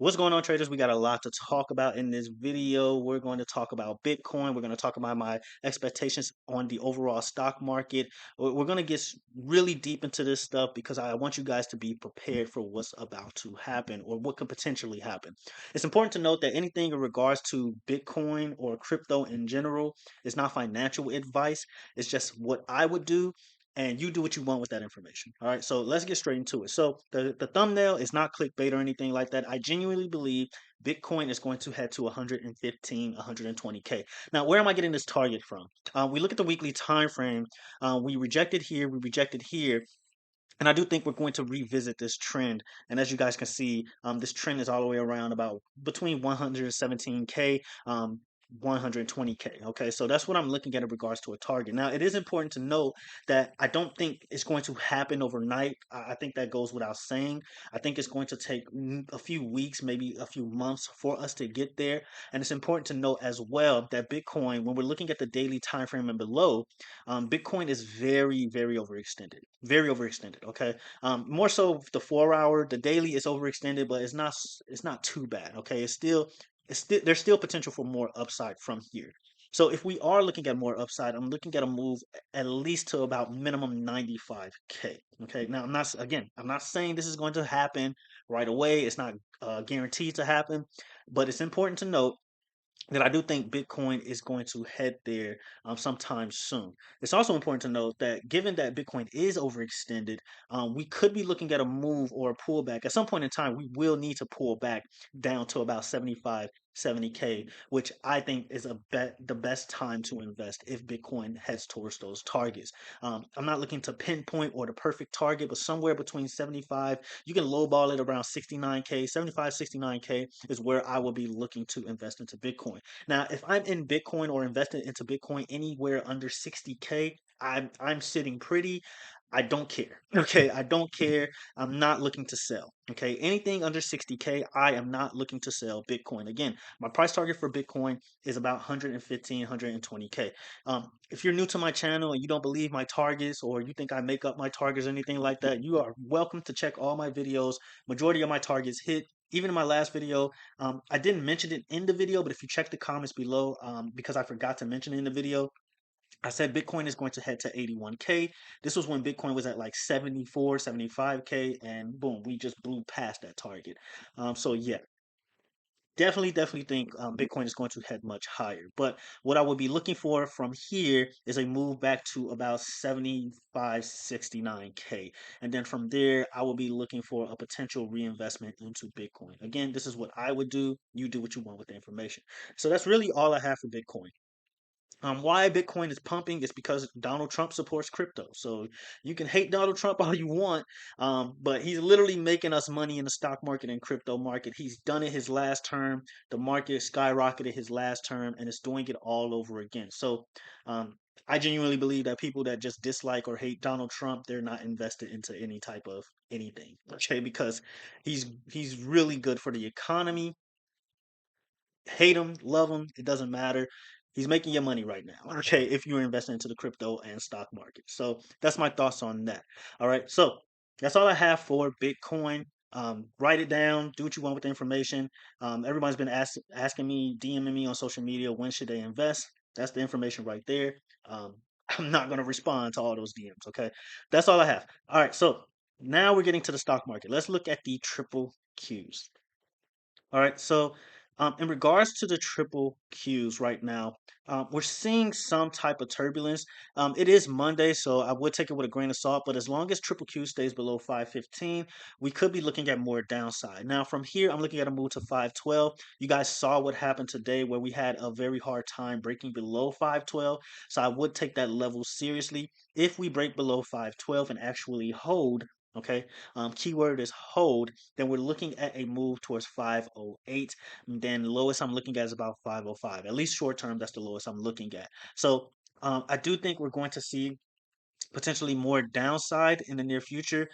What's going on, traders? We got a lot to talk about in this video. We're going to talk about Bitcoin. We're going to talk about my expectations on the overall stock market. We're going to get really deep into this stuff because I want you guys to be prepared for what's about to happen or what could potentially happen. It's important to note that anything in regards to Bitcoin or crypto in general is not financial advice. It's just what I would do, and you do what you want with that information. All right, so let's get straight into it. So the thumbnail is not clickbait or anything like that. I genuinely believe Bitcoin is going to head to 115, 120K. Now, where am I getting this target from? We look at the weekly time frame. We rejected here, we rejected here. And I do think we're going to revisit this trend. And as you guys can see, this trend is all the way around about between 117K, 120K. Okay, so that's what I'm looking at in regards to a target. Now, it is important to note that I don't think it's going to happen overnight. I think that goes without saying. I think it's going to take a few weeks, maybe a few months for us to get there. And it's important to note as well that Bitcoin, when we're looking at the daily time frame and below, Bitcoin is very, very overextended. Very overextended. Okay. More so the 4 hour, the daily is overextended, but it's not too bad. Okay. It's still there's still potential for more upside from here. So if we are looking at more upside, I'm looking at a move at least to about minimum 95K. Okay. Now I'm not saying this is going to happen right away. It's not guaranteed to happen, but it's important to note that I do think Bitcoin is going to head there sometime soon. It's also important to note that given that Bitcoin is overextended, we could be looking at a move or a pullback. At some point in time, we will need to pull back down to about 75, 70K, which I think is the best time to invest if Bitcoin heads towards those targets. I'm not looking to pinpoint or the perfect target, but somewhere between 75, you can lowball it around 69K, 75, 69K is where I will be looking to invest into Bitcoin. Now, if I'm in Bitcoin or invested into Bitcoin anywhere under 60K, I'm sitting pretty. I don't care. Okay, I don't care. I'm not looking to sell. Okay, anything under 60K, I am not looking to sell Bitcoin. Again, my price target for Bitcoin is about 115, 120K. If you're new to my channel and you don't believe my targets or you think I make up my targets or anything like that, you are welcome to check all my videos. Majority of my targets hit. Even in my last video, I didn't mention it in the video, but if you check the comments below, because I forgot to mention it in the video, I said Bitcoin is going to head to 81K. This was when Bitcoin was at like 74, 75K, and boom, we just blew past that target. So yeah, definitely think Bitcoin is going to head much higher. But what I would be looking for from here is a move back to about 75, 69K. And then from there, I will be looking for a potential reinvestment into Bitcoin. Again, this is what I would do. You do what you want with the information. So that's really all I have for Bitcoin. Why Bitcoin is pumping is because Donald Trump supports crypto. So you can hate Donald Trump all you want, but he's literally making us money in the stock market and crypto market. He's done it his last term. The market skyrocketed his last term, and it's doing it all over again. So I genuinely believe that people that just dislike or hate Donald Trump, they're not invested into any type of anything. Okay, because he's really good for the economy. Hate him, love him, it doesn't matter. He's making your money right now. Okay, if you're investing into the crypto and stock market. So that's my thoughts on that. All right, so that's all I have for Bitcoin. Write it down. Do what you want with the information. Everybody's been asking me, DMing me on social media, when should they invest? That's the information right there. Um, I'm not going to respond to all those DMs. Okay, that's all I have. All right, so now we're getting to the stock market. Let's look at the triple Qs. All right. So, in regards to the triple Qs right now, we're seeing some type of turbulence. It is Monday, so I would take it with a grain of salt. But as long as triple Q stays below 515, we could be looking at more downside. Now, from here, I'm looking at a move to 512. You guys saw what happened today, where we had a very hard time breaking below 512. So I would take that level seriously. If we break below 512 and actually hold, okay, keyword is hold, then we're looking at a move towards 508. Then lowest I'm looking at is about 505. At least short term, that's the lowest I'm looking at. So I do think we're going to see potentially more downside in the near future.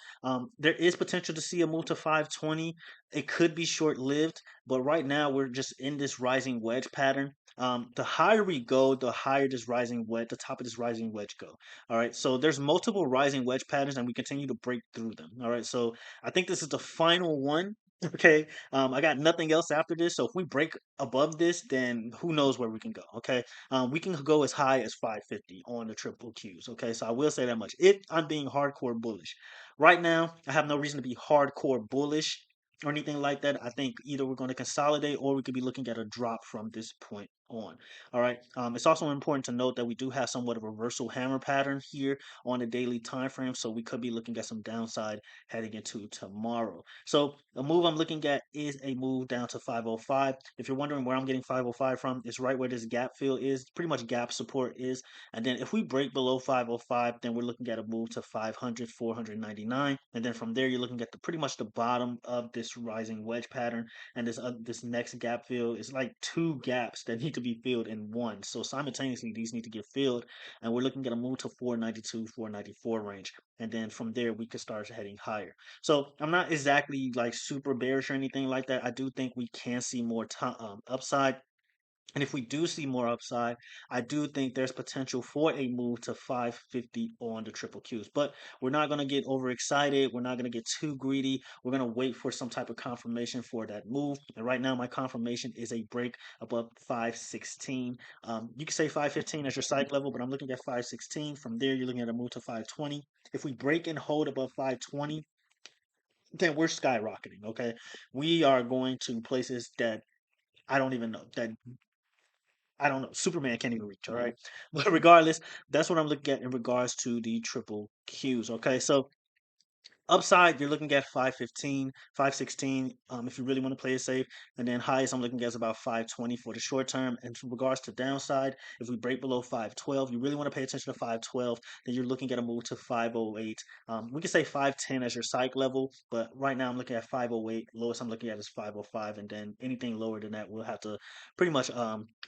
There is potential to see a move to 520. It could be short lived, but right now we're just in this rising wedge pattern. The higher we go, the higher this rising wedge, the top of this rising wedge go. All right. So there's multiple rising wedge patterns and we continue to break through them. All right. So I think this is the final one. Okay. I got nothing else after this. So if we break above this, then who knows where we can go. Okay. We can go as high as 550 on the triple Qs. Okay. So I will say that much. If I'm being hardcore bullish. Right now, I have no reason to be hardcore bullish or anything like that. I think either we're going to consolidate or we could be looking at a drop from this point on. All right. It's also important to note that we do have somewhat of a reversal hammer pattern here on the daily time frame. So we could be looking at some downside heading into tomorrow. So the move I'm looking at is a move down to 505. If you're wondering where I'm getting 505 from, it's right where this gap fill is, pretty much gap support is. And then if we break below 505, then we're looking at a move to 500, 499. And then from there, you're looking at the pretty much the bottom of this rising wedge pattern. And this next gap fill is like two gaps that need to be filled in one. So simultaneously, these need to get filled. And we're looking at a move to 492, 494 range. And then from there, we could start heading higher. So I'm not exactly like super bearish or anything like that. I do think we can see more upside. And if we do see more upside, I do think there's potential for a move to 550 on the triple Qs. But we're not going to get overexcited. We're not going to get too greedy. We're going to wait for some type of confirmation for that move. And right now, my confirmation is a break above 516. You can say 515 as your psych level, but I'm looking at 516. From there, you're looking at a move to 520. If we break and hold above 520, then we're skyrocketing. Okay, we are going to places that I don't even know that I don't know. Superman can't even reach. All right, but regardless, that's what I'm looking at in regards to the triple Qs. Okay, so upside, you're looking at 515, 516, if you really want to play it safe. And then highest, I'm looking at is about 520 for the short term. And in regards to downside, if we break below 512, you really want to pay attention to 512, then you're looking at a move to 508. We can say 510 as your psych level, but right now I'm looking at 508. Lowest I'm looking at is 505. And then anything lower than that, we'll have to pretty much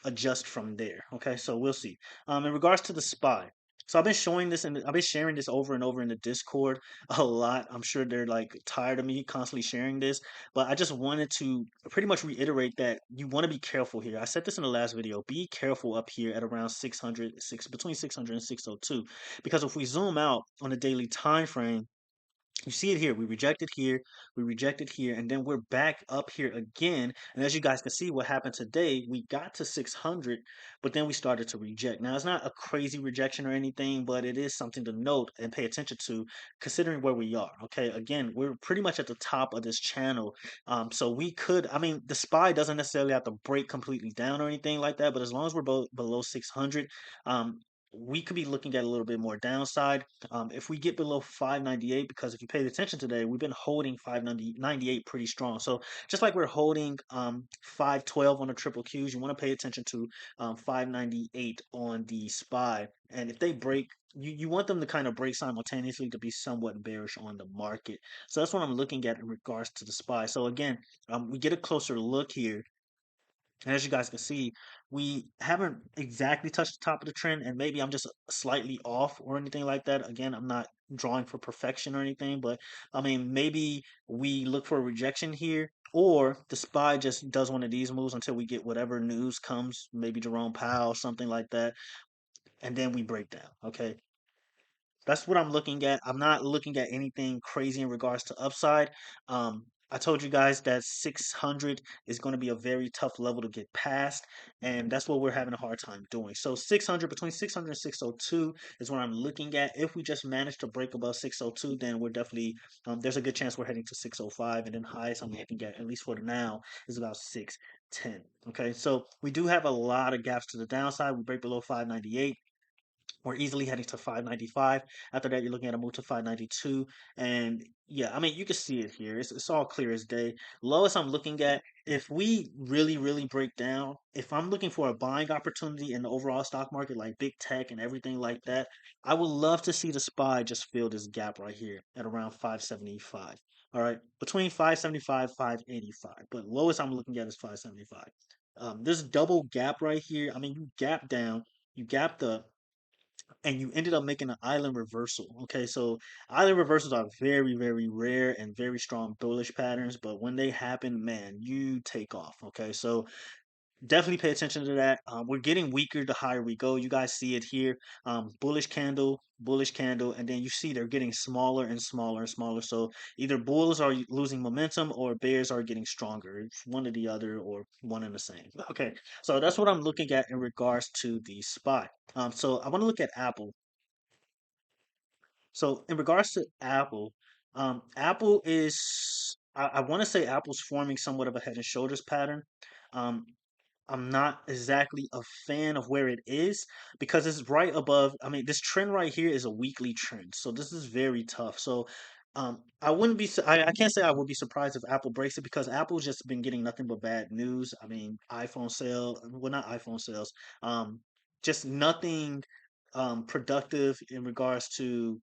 adjust from there. Okay, so we'll see. In regards to the SPY, so I've been showing this and I've been sharing this over and over in the Discord a lot. I'm sure they're like tired of me constantly sharing this, but I just wanted to pretty much reiterate that you want to be careful here. I said this in the last video. Be careful up here at around 600, between 600 and 602, because if we zoom out on a daily time frame, you see it here. We rejected here, we rejected here, and then we're back up here again. And as you guys can see, what happened today, we got to 600, but then we started to reject. Now, it's not a crazy rejection or anything, but it is something to note and pay attention to considering where we are. Okay, again, we're pretty much at the top of this channel. So we could, I mean, the SPY doesn't necessarily have to break completely down or anything like that, but as long as we're below 600, we could be looking at a little bit more downside. If we get below 598, because if you paid attention today, we've been holding 598 pretty strong. So just like we're holding 512 on the triple Qs, you want to pay attention to 598 on the SPY. And if they break, you want them to kind of break simultaneously to be somewhat bearish on the market. So that's what I'm looking at in regards to the SPY. So again, we get a closer look here. And as you guys can see, we haven't exactly touched the top of the trend, and maybe I'm just slightly off or anything like that. Again, I'm not drawing for perfection or anything, but I mean, maybe we look for a rejection here, or the SPY just does one of these moves until we get whatever news comes, maybe Jerome Powell, something like that, and then we break down. Okay, that's what I'm looking at. I'm not looking at anything crazy in regards to upside. I told you guys that 600 is going to be a very tough level to get past, and that's what we're having a hard time doing. So 600, between 600 and 602 is what I'm looking at. If we just manage to break above 602, then we're definitely, there's a good chance we're heading to 605, and then highest I'm looking at least for now, is about 610. Okay, so we do have a lot of gaps to the downside. We break below 598. We're easily heading to 595. After that, you're looking at a move to 592. And yeah, I mean, you can see it here. It's all clear as day. Lowest I'm looking at, if we really, really break down, if I'm looking for a buying opportunity in the overall stock market, like big tech and everything like that, I would love to see the SPY just fill this gap right here at around 575. All right, between 575, 585. But lowest I'm looking at is 575. This double gap right here, I mean, you gap down, you gap the and you ended up making an island reversal. Okay, so island reversals are very, very rare and very strong bullish patterns, but when they happen, man, you take off. Okay, so Definitely pay attention to that. We're getting weaker the higher we go. You guys see it here. Bullish candle, and then you see they're getting smaller and smaller and smaller. So either bulls are losing momentum or bears are getting stronger. It's one or the other or one and the same. Okay, so that's what I'm looking at in regards to the spot. So I want to look at Apple. So in regards to Apple, Apple is I want to say Apple's forming somewhat of a head and shoulders pattern. Um, I'm not exactly a fan of where it is because it's right above. I mean, this trend right here is a weekly trend, so this is very tough. So, I wouldn't be. I can't say I would be surprised if Apple breaks it because Apple's just been getting nothing but bad news. I mean, iPhone sale, well, not iPhone sales, just nothing productive in regards to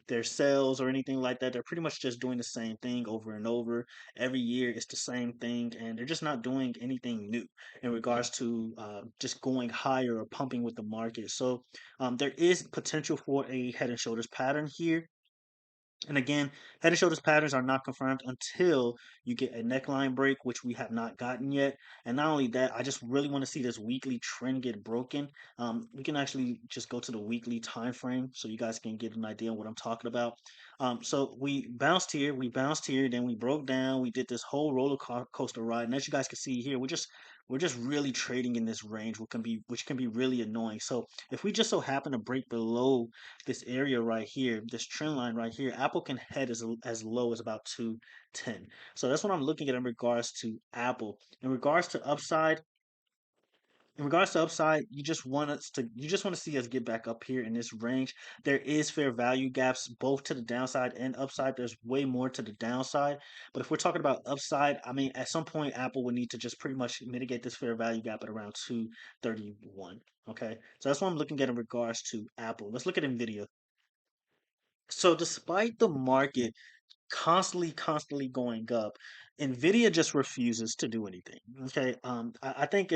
their sales or anything like that. They're pretty much just doing the same thing over and over. Every year, it's the same thing, and they're just not doing anything new in regards to just going higher or pumping with the market. So there is potential for a head and shoulders pattern here. And again, head and shoulders patterns are not confirmed until you get a neckline break, which we have not gotten yet. And not only that, I just really want to see this weekly trend get broken. We can actually just go to the weekly time frame so you guys can get an idea of what I'm talking about. So we bounced here, then we broke down. We did this whole coaster ride, and as you guys can see here, we're just really trading in this range, which can be really annoying. So if we just so happen to break below this area right here, this trend line right here, Apple can head as low as about 210. So that's what I'm looking at in regards to Apple. In regards to upside, you just want to see us get back up here in this range. There is fair value gaps both to the downside and upside. There's way more to the downside, but if we're talking about upside, I mean, at some point Apple would need to just pretty much mitigate this fair value gap at around 231. Okay, so that's what I'm looking at in regards to Apple. Let's look at Nvidia. So despite the market constantly going up, Nvidia just refuses to do anything. Okay, I think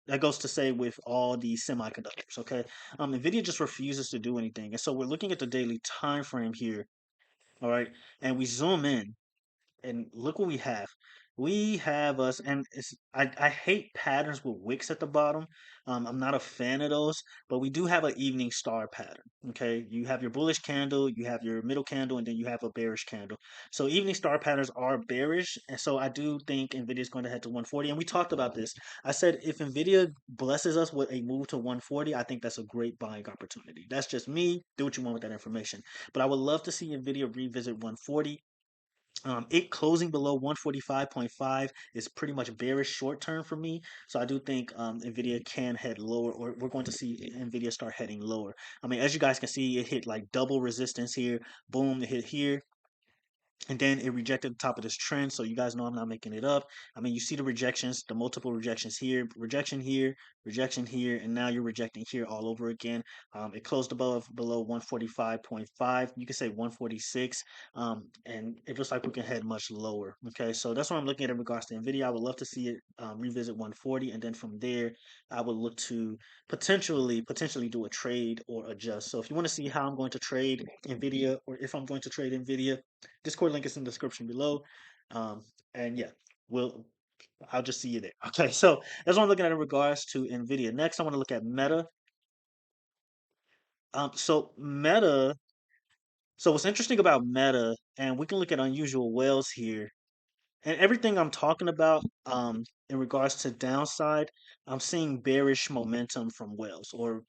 that goes to say with all the semiconductors. Okay, Nvidia just refuses to do anything, and so we're looking at the daily time frame here. All right, and we zoom in and look what we have. We have us, and I hate patterns with wicks at the bottom. I'm not a fan of those, but we do have an evening star pattern. Okay, you have your bullish candle, you have your middle candle, and then you have a bearish candle. So evening star patterns are bearish, and so I do think Nvidia is going to head to 140. And we talked about this. I said if Nvidia blesses us with a move to 140, I think that's a great buying opportunity. That's just me. Do what you want with that information, but I would love to see Nvidia revisit 140. It closing below 145.5 is pretty much bearish short term for me. So I do think Nvidia can head lower, or we're going to see Nvidia start heading lower. I mean, as you guys can see, it hit like double resistance here. Boom, it hit here, and then it rejected the top of this trend. So you guys know I'm not making it up. I mean, you see the rejections, the multiple rejections here, rejection here, and now you're rejecting here all over again. It closed above below 145.5. You can say 146, and it looks like we can head much lower. Okay, so that's what I'm looking at in regards to Nvidia. I would love to see it revisit 140, and then from there, I would look to potentially do a trade or adjust. So if you want to see how I'm going to trade Nvidia, or if I'm going to trade Nvidia, Discord link is in the description below. Um, and yeah, we'll I'll just see you there. Okay, so that's what I'm looking at in regards to Nvidia. Next, I want to look at Meta. So Meta. So what's interesting about Meta, and we can look at unusual whales here. And everything I'm talking about in regards to downside, I'm seeing bearish momentum from whales or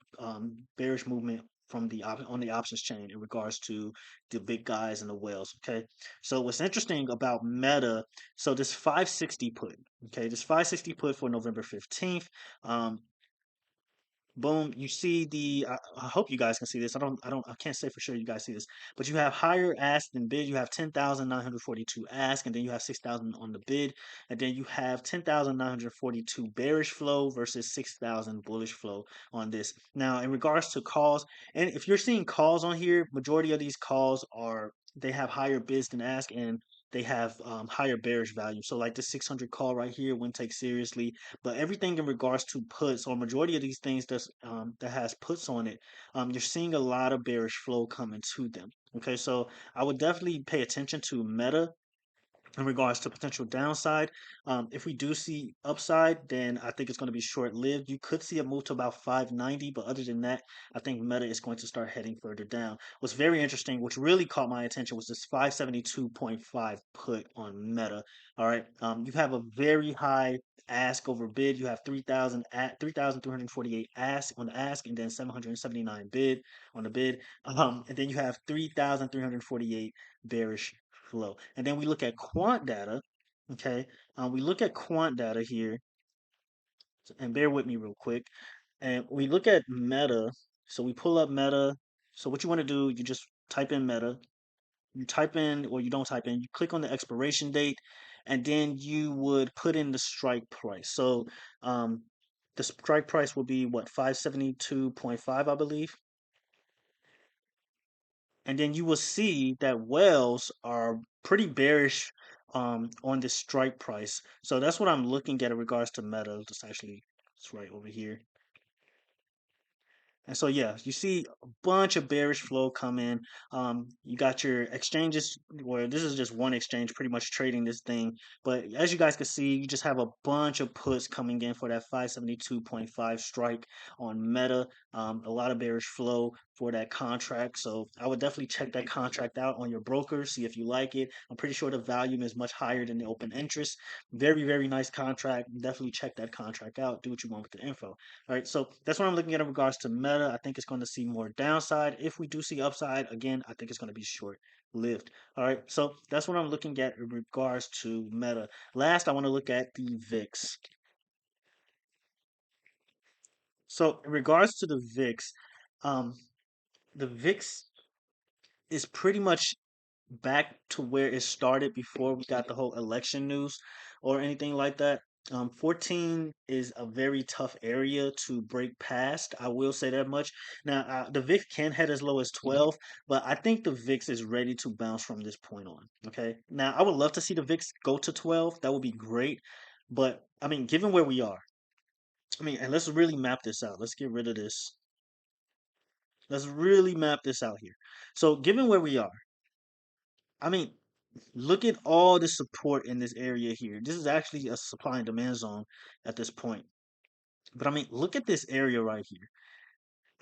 bearish movement from on the options chain in regards to the big guys and the whales. Okay, so what's interesting about Meta? So this 560 put, okay, this 560 put for November 15th. Um, Boom, you see I hope you guys can see this. I can't say for sure you guys see this, but you have higher ask than bid. You have 10,942 ask, and then you have 6,000 on the bid, and then you have 10,942 bearish flow versus 6,000 bullish flow on this. Now, in regards to calls, and if you're seeing calls on here, majority of these calls they have higher bids than ask, and they have higher bearish value. So like the 600 call right here, wouldn't take seriously, but everything in regards to puts, or majority of these things that has puts on it, you're seeing a lot of bearish flow coming to them. Okay, so I would definitely pay attention to Meta in regards to potential downside. If we do see upside, then I think it's going to be short lived. You could see a move to about 590, but other than that, I think Meta is going to start heading further down. What's very interesting, which really caught my attention, was this 572.5 put on Meta. All right, you have a very high ask over bid. You have 3,000 at 3,348 ask on the ask, and then 779 bid on the bid. And then you have 3,348 bearish flow. And then we look at quant data. Okay, we look at quant data here, and bear with me real quick. And we look at Meta. So we pull up Meta. So what you want to do, you just type in Meta. You type in, or you don't type in. You click on the expiration date, and then you would put in the strike price. So the strike price will be what, 572.5, I believe. And then you will see that whales are pretty bearish on the strike price. So that's what I'm looking at in regards to Meta. It's right over here. And so, yeah, you see a bunch of bearish flow come in. You got your exchanges, where this is just one exchange pretty much trading this thing. But as you guys can see, you just have a bunch of puts coming in for that 572.5 strike on Meta. A lot of bearish flow for that contract. So I would definitely check that contract out on your broker, see if you like it. I'm pretty sure the volume is much higher than the open interest. Very, very nice contract. Definitely check that contract out. Do what you want with the info. All right, so that's what I'm looking at in regards to Meta. I think it's going to see more downside. If we do see upside, again, I think it's going to be short lived. All right, so that's what I'm looking at in regards to Meta. Last, I want to look at the VIX. So, in regards to the VIX, um, the VIX is pretty much back to where it started before we got the whole election news or anything like that. 14 is a very tough area to break past. I will say that much. Now, the VIX can head as low as 12, but I think the VIX is ready to bounce from this point on. Okay. Now, I would love to see the VIX go to 12. That would be great. But, I mean, given where we are, I mean, and let's really map this out. Let's get rid of this. Let's really map this out here. So, given where we are, I mean, look at all the support in this area here. This is actually a supply and demand zone at this point. But I mean, look at this area right here.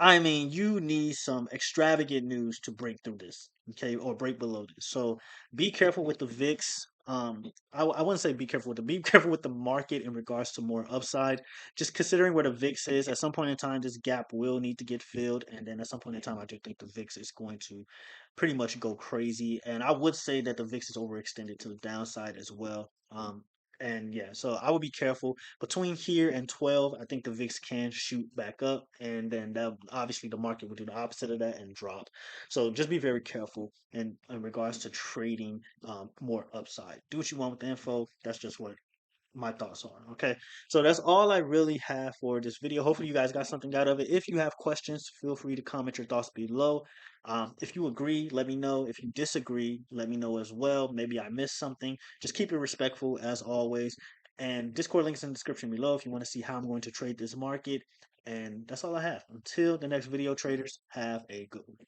I mean, you need some extravagant news to break through this, okay, or break below this. So be careful with the VIX. I wouldn't say be careful with the be careful with the market in regards to more upside. Just considering where the VIX is, at some point in time, this gap will need to get filled, and then at some point in time, I do think the VIX is going to pretty much go crazy. And I would say that the VIX is overextended to the downside as well. And yeah, so I would be careful between here and 12. I think the VIX can shoot back up, and then that obviously the market would do the opposite of that and drop. So just be very careful in regards to trading more upside. Do what you want with the info. That's just what my thoughts are. Okay. So that's all I really have for this video. Hopefully you guys got something out of it. If you have questions, feel free to comment your thoughts below. If you agree, let me know. If you disagree, let me know as well. Maybe I missed something. Just keep it respectful as always. And Discord links in the description below if you want to see how I'm going to trade this market. And that's all I have. Until the next video, traders, have a good one.